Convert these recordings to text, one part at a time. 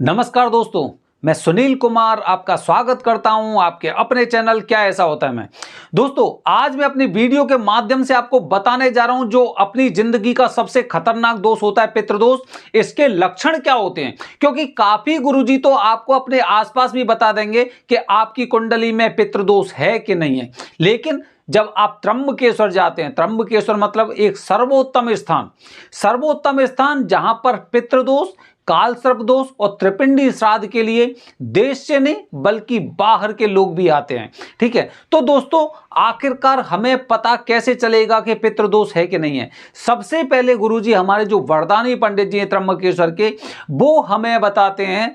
नमस्कार दोस्तों, मैं सुनील कुमार आपका स्वागत करता हूं आपके अपने चैनल क्या ऐसा होता है में। दोस्तों, आज मैं अपनी वीडियो के माध्यम से आपको बताने जा रहा हूं जो अपनी जिंदगी का सबसे खतरनाक दोष होता है पितृदोष। इसके लक्षण क्या होते हैं, क्योंकि काफी गुरुजी तो आपको अपने आसपास भी बता देंगे कि आपकी कुंडली में पितृदोष है कि नहीं है, लेकिन जब आप त्र्यंबकेश्वर जाते हैं, त्र्यंबकेश्वर मतलब एक सर्वोत्तम स्थान जहां पर पितृदोष, काल सर्प दोष और त्रिपिंडी श्राद्ध के लिए देश से नहीं बल्कि बाहर के लोग भी आते हैं। ठीक है, तो दोस्तों आखिरकार हमें पता कैसे चलेगा कि पितृदोष है कि नहीं है। सबसे पहले गुरुजी हमारे जो वरदानी पंडित जी हैं त्र्यंबकेश्वर के, वो हमें बताते हैं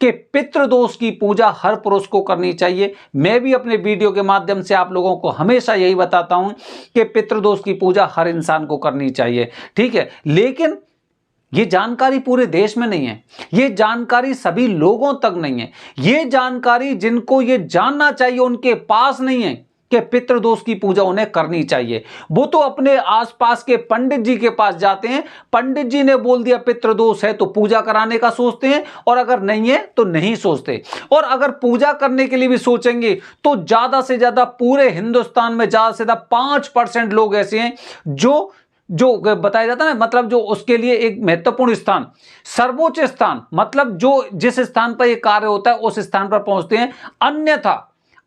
कि पितृदोष की पूजा हर पुरुष को करनी चाहिए। मैं भी अपने वीडियो के माध्यम से आप लोगों को हमेशा यही बताता हूं कि पितृदोष की पूजा हर इंसान को करनी चाहिए। ठीक है, लेकिन ये जानकारी पूरे देश में नहीं है, ये जानकारी सभी लोगों तक नहीं है, ये जानकारी जिनको ये जानना चाहिए उनके पास नहीं है कि पितृदोष की पूजा उन्हें करनी चाहिए। वो तो अपने आसपास के पंडित जी के पास जाते हैं, पंडित जी ने बोल दिया पितृदोष है तो पूजा कराने का सोचते हैं, और अगर नहीं है तो नहीं सोचते। और अगर पूजा करने के लिए भी सोचेंगे तो ज्यादा से ज्यादा पूरे हिंदुस्तान में ज्यादा से ज्यादा 5% लोग ऐसे हैं जो बताया जाता है ना, मतलब जो उसके लिए एक महत्वपूर्ण स्थान, सर्वोच्च स्थान, मतलब जो जिस स्थान पर यह कार्य होता है उस स्थान पर पहुंचते हैं।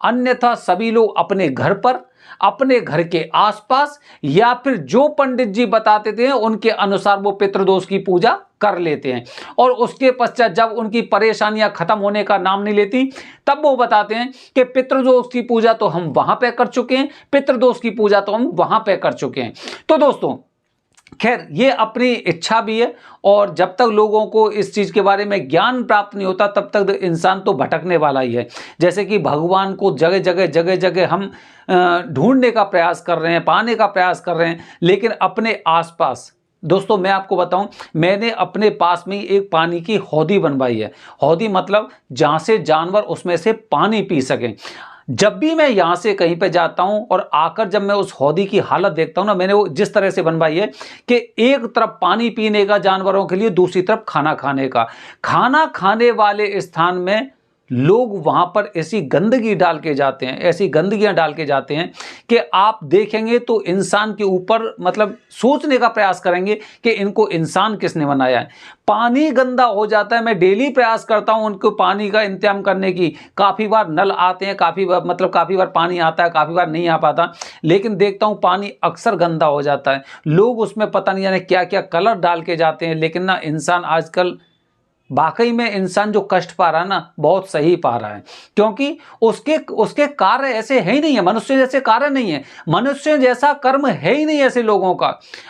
अन्यथा सभी लोग अपने घर पर, अपने घर के आसपास, या फिर जो पंडित जी बताते थे उनके अनुसार वो पितृदोष की पूजा कर लेते हैं। और उसके पश्चात जब उनकी परेशानियां खत्म होने का नाम नहीं लेती, तब वो बताते हैं कि पितृदोष की पूजा तो हम वहां पे कर चुके हैं, पितृदोष की पूजा तो हम वहां पे कर चुके हैं। तो दोस्तों खैर, ये अपनी इच्छा भी है, और जब तक लोगों को इस चीज के बारे में ज्ञान प्राप्त नहीं होता तब तक इंसान तो भटकने वाला ही है। जैसे कि भगवान को जगह जगह हम ढूंढने का प्रयास कर रहे हैं, पाने का प्रयास कर रहे हैं, लेकिन अपने आसपास, दोस्तों मैं आपको बताऊं, मैंने अपने पास में ही एक पानी की हौदी बनवाई है। हौदी मतलब जहां से जानवर उसमें से पानी पी सकें। जब भी मैं यहां से कहीं पे जाता हूं और आकर जब मैं उस हौदी की हालत देखता हूं ना, मैंने वो जिस तरह से बनवाई है कि एक तरफ पानी पीने का जानवरों के लिए, दूसरी तरफ खाना खाने का। खाना खाने वाले स्थान में लोग वहां पर ऐसी गंदगी डाल के जाते हैं, ऐसी गंदगियां डाल के जाते हैं कि आप देखेंगे तो इंसान के ऊपर मतलब सोचने का प्रयास करेंगे कि इनको इंसान किसने बनाया है। पानी गंदा हो जाता है। मैं डेली प्रयास करता हूं उनको पानी का इंतजाम करने की। काफी बार नल आते हैं, काफी बार पानी आता है, काफी बार नहीं आ पाता, लेकिन देखता हूं पानी अक्सर गंदा हो जाता है। लोग उसमें पता नहीं जाने क्या क्या कलर डाल के जाते हैं। लेकिन ना, इंसान आजकल वाकई में इंसान जो कष्ट पा रहा है ना, बहुत सही पा रहा है, क्योंकि उसके कार्य ऐसे है ही नहीं है, मनुष्य जैसे कार्य नहीं है, मनुष्य जैसा कर्म है ही नहीं ऐसे लोगों का।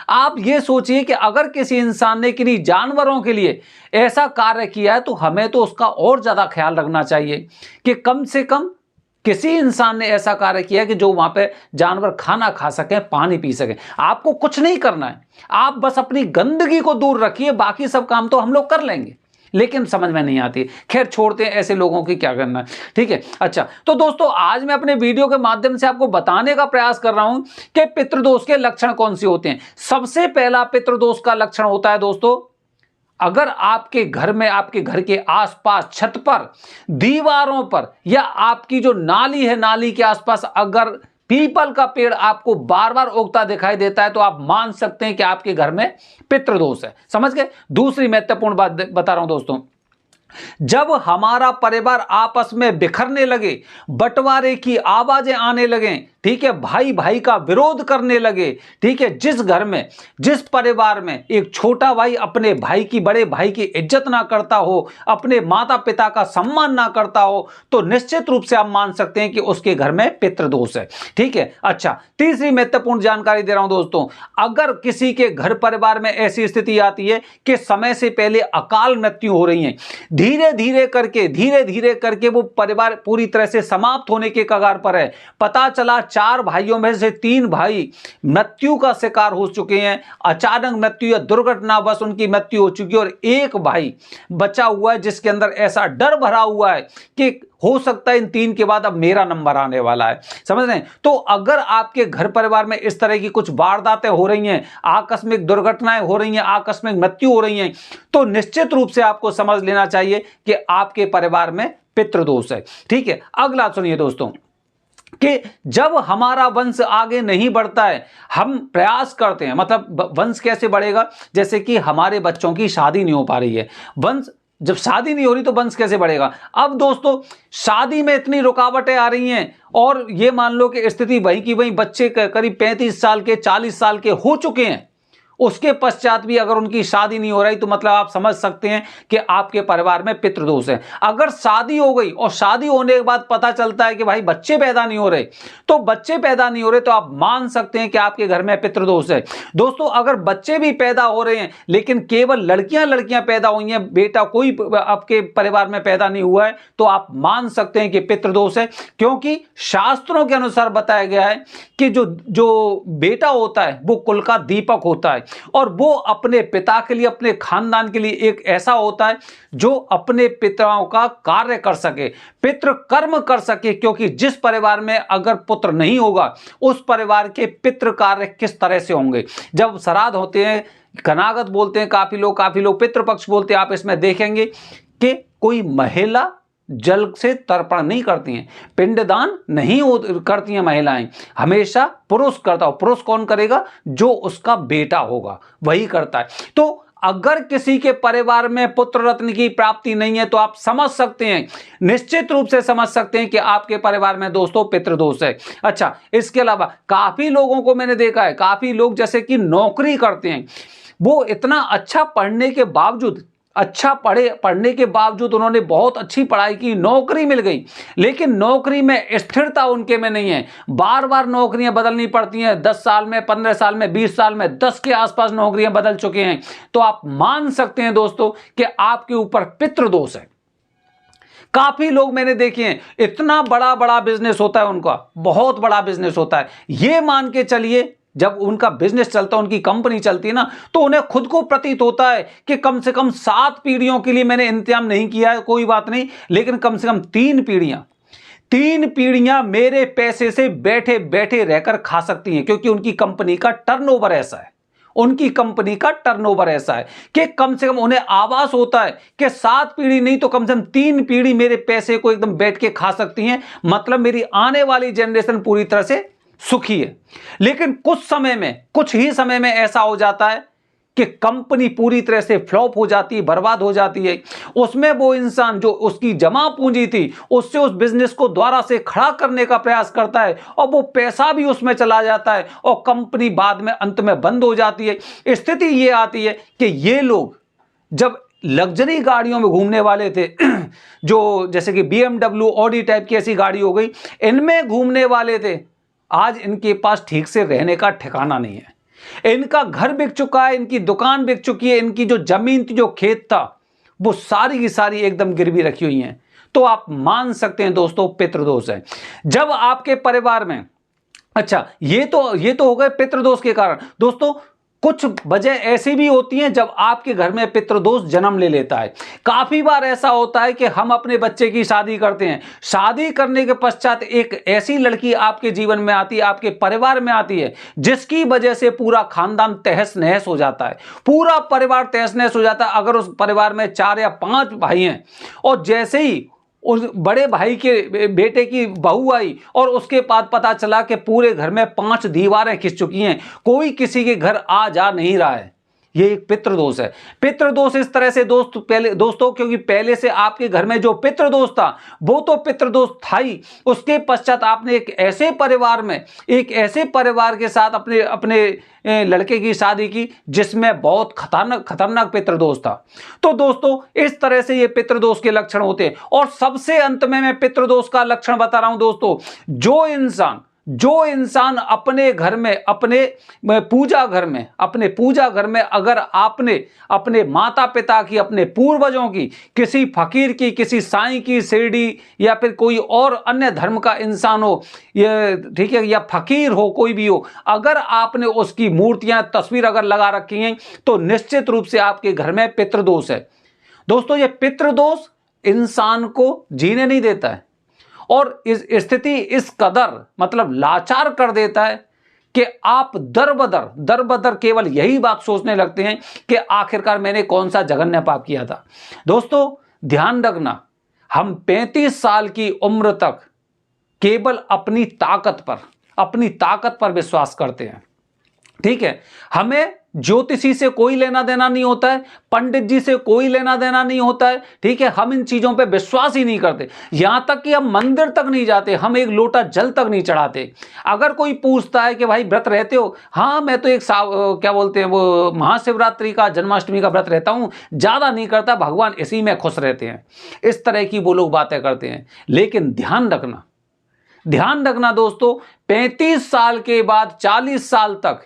आप ये सोचिए कि अगर किसी इंसान ने किन्हीं जानवरों के लिए ऐसा कार्य किया है तो हमें तो उसका और ज्यादा ख्याल रखना चाहिए कि कम से कम किसी इंसान ने ऐसा कार्य किया कि जो वहां पे जानवर खाना खा सके, पानी पी सके। आपको कुछ नहीं करना है, आप बस अपनी गंदगी को दूर रखिए, बाकी सब काम तो हम लोग कर लेंगे। लेकिन समझ में नहीं आती। खैर छोड़ते हैं, ऐसे लोगों की क्या करना है। ठीक है, अच्छा तो दोस्तों आज मैं अपने वीडियो के माध्यम से आपको बताने का प्रयास कर रहा हूं कि पितृदोष के लक्षण कौन से होते हैं। सबसे पहला पितृदोष का लक्षण होता है दोस्तों, अगर आपके घर में, आपके घर के आसपास, छत पर, दीवारों पर, या आपकी जो नाली है, नाली के आसपास अगर पीपल का पेड़ आपको बार बार उगता दिखाई देता है तो आप मान सकते हैं कि आपके घर में पितृदोष है। समझ गए। दूसरी महत्वपूर्ण बात बता रहा हूं दोस्तों, जब हमारा परिवार आपस में बिखरने लगे, बंटवारे की आवाजें आने लगे, ठीक है, भाई भाई का विरोध करने लगे, ठीक है, जिस घर में, जिस परिवार में एक छोटा भाई अपने भाई की, बड़े भाई की इज्जत ना करता हो, अपने माता पिता का सम्मान ना करता हो, तो निश्चित रूप से आप मान सकते हैं कि उसके घर में पितृदोष है। ठीक है, अच्छा तीसरी महत्वपूर्ण जानकारी दे रहा हूं दोस्तों, अगर किसी के घर परिवार में ऐसी स्थिति आती है कि समय से पहले अकाल मृत्यु हो रही है, धीरे धीरे करके वो परिवार पूरी तरह से समाप्त होने के कगार पर है, पता चला 4 भाइयों में से 3 भाई मृत्यु का शिकार हो चुके हैं, अचानक मृत्यु या दुर्घटनावश उनकी मृत्यु हो चुकी है, और एक भाई बचा हुआ है जिसके अंदर ऐसा डर भरा हुआ है कि हो सकता है इन 3 के बाद अब मेरा नंबर आने वाला है। समझ रहे हैं? तो अगर आपके घर परिवार में इस तरह की कुछ वारदातें हो रही हैं, आकस्मिक दुर्घटनाएं हो रही हैं, आकस्मिक मृत्यु हो रही हैं, तो निश्चित रूप से आपको समझ लेना चाहिए कि आपके परिवार में पितृदोष है। ठीक है, अगला सुनिए दोस्तों कि जब हमारा वंश आगे नहीं बढ़ता है, हम प्रयास करते हैं, मतलब वंश कैसे बढ़ेगा, जैसे कि हमारे बच्चों की शादी नहीं हो पा रही है, वंश जब शादी नहीं हो रही तो वंश कैसे बढ़ेगा। अब दोस्तों शादी में इतनी रुकावटें आ रही हैं, और ये मान लो कि स्थिति वही की वही, बच्चे करीब 35 साल के 40 साल के हो चुके हैं, उसके पश्चात भी अगर उनकी शादी नहीं हो रही तो मतलब आप समझ सकते हैं कि आपके परिवार में पितृदोष है। अगर शादी हो गई और शादी होने के बाद पता चलता है कि भाई बच्चे पैदा नहीं हो रहे, तो बच्चे पैदा नहीं हो रहे तो आप मान सकते हैं कि आपके घर में पितृदोष है। दोस्तों अगर बच्चे भी पैदा हो रहे हैं लेकिन केवल लड़कियां पैदा हुई हैं, बेटा कोई आपके परिवार में पैदा नहीं हुआ है, तो आप मान सकते हैं कि पितृदोष है। क्योंकि शास्त्रों के अनुसार बताया गया है कि जो बेटा होता है वो कुल का दीपक होता है, और वो अपने पिता के लिए, अपने खानदान के लिए एक ऐसा होता है जो अपने पिताओं का कार्य कर सके, पितृ कर्म कर सके। क्योंकि जिस परिवार में अगर पुत्र नहीं होगा उस परिवार के पितृ कार्य किस तरह से होंगे। जब श्राद्ध होते हैं, कनागत बोलते हैं काफी लोग पितृपक्ष बोलते हैं, आप इसमें देखेंगे कि कोई महिला जल से तर्पण नहीं करती हैं, पिंडदान नहीं करती हैं महिलाएं, हमेशा पुरुष करता हो। पुरुष कौन करेगा? जो उसका बेटा होगा वही करता है। तो अगर किसी के परिवार में पुत्र रत्न की प्राप्ति नहीं है तो आप समझ सकते हैं, निश्चित रूप से समझ सकते हैं कि आपके परिवार में दोस्तों पितृदोष है। अच्छा, इसके अलावा काफी लोगों को मैंने देखा है, काफी लोग जैसे कि नौकरी करते हैं, वो इतना अच्छा पढ़ने के बावजूद, पढ़ने के बावजूद उन्होंने बहुत अच्छी पढ़ाई की, नौकरी मिल गई, लेकिन नौकरी में स्थिरता उनके में नहीं है, बार बार नौकरियां बदलनी पड़ती हैं, 10 साल में, 15 साल में, 20 साल में 10 के आसपास नौकरियां बदल चुके हैं। तो आप मान सकते हैं दोस्तों कि आपके ऊपर पितृदोष है। काफी लोग मैंने देखे हैं, इतना बड़ा बिजनेस होता है उनका, बहुत बड़ा बिजनेस होता है, ये मान के चलिए जब उनका बिजनेस चलता है, उनकी कंपनी चलती है ना, तो उन्हें खुद को प्रतीत होता है कि कम से कम 7 पीढ़ियों के लिए मैंने इंतजाम नहीं किया है, कोई बात नहीं, लेकिन कम से कम 3 पीढ़ियां मेरे पैसे से बैठे बैठे रहकर खा सकती हैं। क्योंकि उनकी कंपनी का टर्नओवर ऐसा है, कि कम से कम उन्हें आभास होता है कि 7 पीढ़ी नहीं तो कम से कम 3 पीढ़ी मेरे पैसे को एकदम बैठ के खा सकती हैं, मतलब मेरी आने वाली जनरेशन पूरी तरह से सुखी है। लेकिन कुछ ही समय में ऐसा हो जाता है कि कंपनी पूरी तरह से फ्लॉप हो जाती है, बर्बाद हो जाती है। उसमें वो इंसान जो उसकी जमा पूंजी थी, उससे उस बिजनेस को दोबारा से खड़ा करने का प्रयास करता है, और वो पैसा भी उसमें चला जाता है, और कंपनी बाद में अंत में बंद हो जाती है। स्थिति ये आती है कि ये लोग जब लग्जरी गाड़ियों में घूमने वाले थे, जो जैसे कि BMW, ऑडी टाइप की ऐसी गाड़ी हो गई, इनमें घूमने वाले थे, आज इनके पास ठीक से रहने का ठिकाना नहीं है। इनका घर बिक चुका है, इनकी दुकान बिक चुकी है, इनकी जो जमीन थी, जो खेत था, वो सारी की सारी एकदम गिरवी रखी हुई हैं। तो आप मान सकते हैं दोस्तों पितृदोष है। जब आपके परिवार में, अच्छा ये तो हो गए पितृदोष के कारण। दोस्तों कुछ वजह ऐसी भी होती हैं जब आपके घर में पितृदोष जन्म ले लेता है। काफी बार ऐसा होता है कि हम अपने बच्चे की शादी करते हैं, शादी करने के पश्चात एक ऐसी लड़की आपके जीवन में आती है, आपके परिवार में आती है, जिसकी वजह से पूरा खानदान तहस नहस हो जाता है, पूरा परिवार तहस नहस हो जाता है। अगर उस परिवार में 4 या 5 भाई हैं, और जैसे ही उस बड़े भाई के बेटे की बहू आई और उसके बाद पता चला कि पूरे घर में 5 दीवारें खिंच चुकी हैं, कोई किसी के घर आ जा नहीं रहा है, ये एक पितृदोष है। पितृदोष इस तरह से दोस्तों क्योंकि पहले से आपके घर में जो पितृदोष था वो तो पितृदोष था ही, उसके पश्चात आपने एक ऐसे परिवार के साथ अपने लड़के की शादी की जिसमें बहुत खतरनाक पितृदोष था। तो दोस्तों इस तरह से ये पितृदोष के लक्षण होते हैं। और सबसे अंत में मैं पितृदोष का लक्षण बता रहा हूं दोस्तों, जो इंसान अपने घर में, अपने पूजा घर में अगर आपने अपने माता पिता की, अपने पूर्वजों की, किसी फकीर की, किसी साईं की शिरडी या फिर कोई और अन्य धर्म का इंसान हो, ये ठीक है, या फकीर हो, कोई भी हो, अगर आपने उसकी मूर्तियां, तस्वीर अगर लगा रखी हैं तो निश्चित रूप से आपके घर में पितृदोष है। दोस्तों, ये पितृदोष इंसान को जीने नहीं देता है और इस स्थिति इस कदर मतलब लाचार कर देता है कि आप दर बदर केवल यही बात सोचने लगते हैं कि आखिरकार मैंने कौन सा जघन्य पाप किया था। दोस्तों, ध्यान रखना, हम 35 साल की उम्र तक केवल अपनी ताकत पर विश्वास करते हैं। ठीक है, हमें ज्योतिषी से कोई लेना देना नहीं होता है, पंडित जी से कोई लेना देना नहीं होता है। ठीक है, हम इन चीजों पे विश्वास ही नहीं करते, यहां तक कि हम मंदिर तक नहीं जाते, हम एक लोटा जल तक नहीं चढ़ाते। अगर कोई पूछता है कि भाई व्रत रहते हो, हाँ मैं तो एक क्या बोलते हैं वो महाशिवरात्रि का, जन्माष्टमी का व्रत रहता हूं, ज्यादा नहीं करता, भगवान इसी में खुश रहते हैं, इस तरह की वो लोग बातें करते हैं। लेकिन ध्यान रखना दोस्तों, 35 साल के बाद 40 साल तक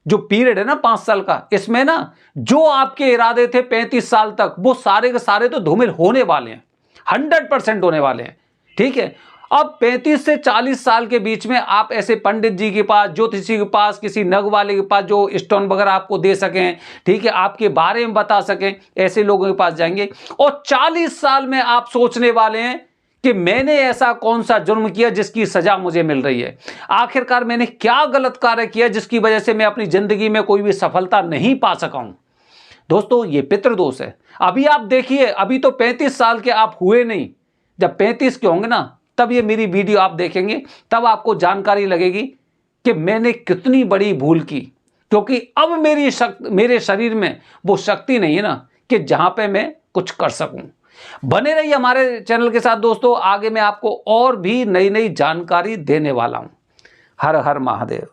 जो पीरियड है ना 5 साल का, इसमें ना जो आपके इरादे थे 35 साल तक, वो सारे के सारे तो धूमिल होने वाले हैं, 100% होने वाले हैं। ठीक है, अब 35 से 40 साल के बीच में आप ऐसे पंडित जी के पास, ज्योतिषी के पास, किसी नग वाले के पास जो स्टोन वगैरह आपको दे सकें, ठीक है, आपके बारे में बता सकें, ऐसे लोगों के पास जाएंगे और 40 साल में आप सोचने वाले हैं कि मैंने ऐसा कौन सा जुर्म किया जिसकी सजा मुझे मिल रही है, आखिरकार मैंने क्या गलत कार्य किया जिसकी वजह से मैं अपनी जिंदगी में कोई भी सफलता नहीं पा सका हूं। दोस्तों, ये पितृदोष है। अभी आप देखिए, अभी तो 35 साल के आप हुए नहीं, जब 35 के होंगे ना, तब ये मेरी वीडियो आप देखेंगे, तब आपको जानकारी लगेगी कि मैंने कितनी बड़ी भूल की, क्योंकि अब मेरे शरीर में वो शक्ति नहीं है ना कि जहां पे मैं कुछ कर सकूं। बने रहिए हमारे चैनल के साथ दोस्तों, आगे मैं आपको और भी नई नई जानकारी देने वाला हूं। हर हर महादेव।